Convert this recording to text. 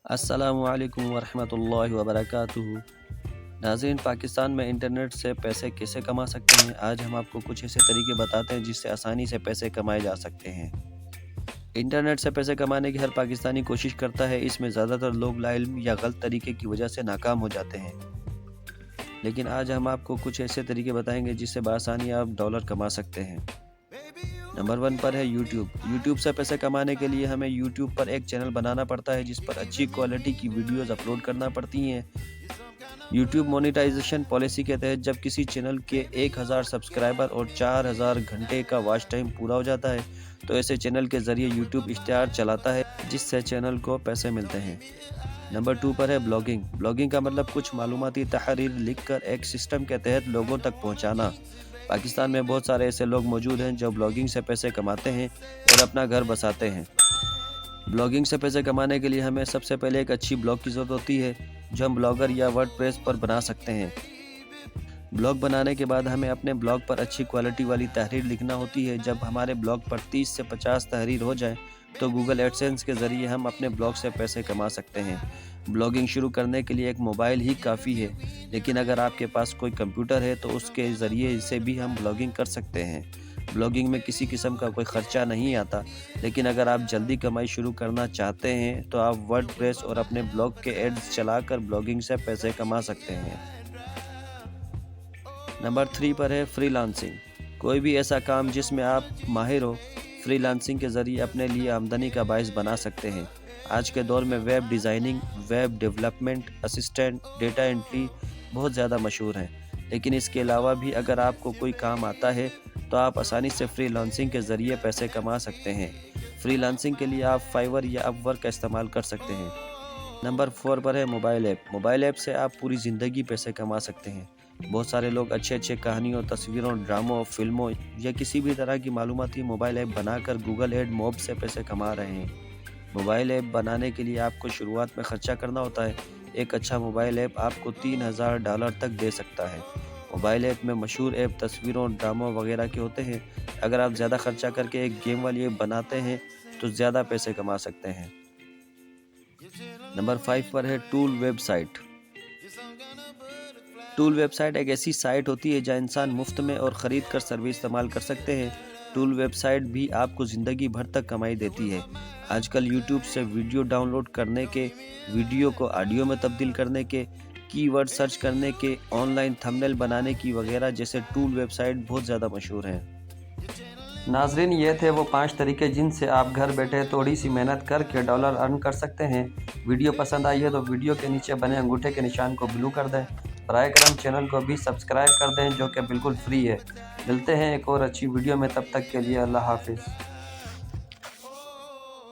अस्सलामु अलैकुम वरहमतुल्लाहि वबरकातुहू। नाज़रीन, पाकिस्तान में इंटरनेट से पैसे कैसे कमा सकते हैं, आज हम आपको कुछ ऐसे तरीके बताते हैं जिससे आसानी से पैसे कमाए जा सकते हैं। इंटरनेट से पैसे कमाने की हर पाकिस्तानी कोशिश करता है। इसमें ज़्यादातर लोग लाइल्म या गलत तरीके की वजह से नाकाम हो जाते हैं। लेकिन आज हम आपको कुछ ऐसे तरीके बताएंगे जिससे बआसानी आप डॉलर कमा सकते हैं। नंबर 1 पर है यूट्यूब। यूट्यूब से पैसे कमाने के लिए हमें यूट्यूब पर एक चैनल बनाना पड़ता है जिस पर अच्छी क्वालिटी की वीडियोस अपलोड करना पड़ती हैं। यूट्यूब मोनेटाइजेशन पॉलिसी के तहत जब किसी चैनल के 1000 सब्सक्राइबर और 4000 घंटे का वॉच टाइम पूरा हो जाता है तो ऐसे चैनल के ज़रिए यूट्यूब इश्तिहार चलाता है जिससे चैनल को पैसे मिलते हैं। नंबर 2 पर है ब्लॉगिंग। ब्लॉगिंग का मतलब कुछ मालूमाती तहरीर लिखकर एक सिस्टम के तहत लोगों तक पहुंचाना। पाकिस्तान में बहुत सारे ऐसे लोग मौजूद हैं जो ब्लॉगिंग से पैसे कमाते हैं और अपना घर बसाते हैं। ब्लॉगिंग से पैसे कमाने के लिए हमें सबसे पहले एक अच्छी ब्लॉग की ज़रूरत होती है जो हम ब्लॉगर या वर्डप्रेस पर बना सकते हैं। ब्लॉग बनाने के बाद हमें अपने ब्लॉग पर अच्छी क्वालिटी वाली तहरीर लिखना होती है। जब हमारे ब्लॉग पर 30 से 50 तहरीर हो जाए तो गूगल एडसेंस के ज़रिए हम अपने ब्लॉग से पैसे कमा सकते हैं। ब्लॉगिंग शुरू करने के लिए एक मोबाइल ही काफ़ी है, लेकिन अगर आपके पास कोई कंप्यूटर है तो उसके ज़रिए से भी हम ब्लॉगिंग कर सकते हैं। ब्लॉगिंग में किसी किस्म का कोई ख़र्चा नहीं आता, लेकिन अगर आप जल्दी कमाई शुरू करना चाहते हैं तो आप वर्डप्रेस और अपने ब्लॉग के एड्स चलाकर ब्लॉगिंग से पैसे कमा सकते हैं। नंबर 3 पर है फ्रीलांसिंग। कोई भी ऐसा काम जिसमें आप माहिर हो, फ्रीलांसिंग के ज़रिए अपने लिए आमदनी का बाइस बना सकते हैं। आज के दौर में web designing, web development assistant, data entry बहुत ज़्यादा मशहूर हैं, लेकिन इसके अलावा भी अगर आपको कोई काम आता है तो आप आसानी से फ्रीलांसिंग के ज़रिए पैसे कमा सकते हैं। फ्रीलांसिंग के लिए आप फाइवर या अपवर्क का इस्तेमाल कर सकते हैं। नंबर 4 पर है मोबाइल ऐप। मोबाइल ऐप से आप पूरी ज़िंदगी पैसे कमा सकते हैं। बहुत सारे लोग अच्छे कहानियों, तस्वीरों, ड्रामों, फिल्मों या किसी भी तरह की मालूमाती मोबाइल ऐप बनाकर गूगल एड मोब से पैसे कमा रहे हैं। मोबाइल ऐप बनाने के लिए आपको शुरुआत में ख़र्चा करना होता है। एक अच्छा मोबाइल ऐप आपको $3000 तक दे सकता है। मोबाइल ऐप में मशहूर ऐप तस्वीरों, ड्रामों वगैरह के होते हैं। अगर आप ज़्यादा खर्चा करके एक गेम वाली ऐप बनाते हैं तो ज़्यादा पैसे कमा सकते हैं। नंबर 5 पर है टूल वेबसाइट। टूल वेबसाइट एक ऐसी साइट होती है जहां इंसान मुफ्त में और ख़रीद कर सर्विस इस्तेमाल कर सकते हैं। टूल वेबसाइट भी आपको ज़िंदगी भर तक कमाई देती है। आजकल यूट्यूब से वीडियो डाउनलोड करने के, वीडियो को ऑडियो में तब्दील करने के, कीवर्ड सर्च करने के, ऑनलाइन थंबनेल बनाने की वगैरह जैसे टूल वेबसाइट बहुत ज़्यादा मशहूर हैं। नाजरीन, ये थे वो 5 तरीके जिनसे आप घर बैठे थोड़ी सी मेहनत करके डॉलर अर्न कर सकते हैं। वीडियो पसंद आई है तो वीडियो के नीचे बने अंगूठे के निशान को ब्लू कर दें। बराए करम चैनल को भी सब्सक्राइब कर दें जो कि बिल्कुल फ्री है। मिलते हैं एक और अच्छी वीडियो में, तब तक के लिए अल्लाह हाफिज़।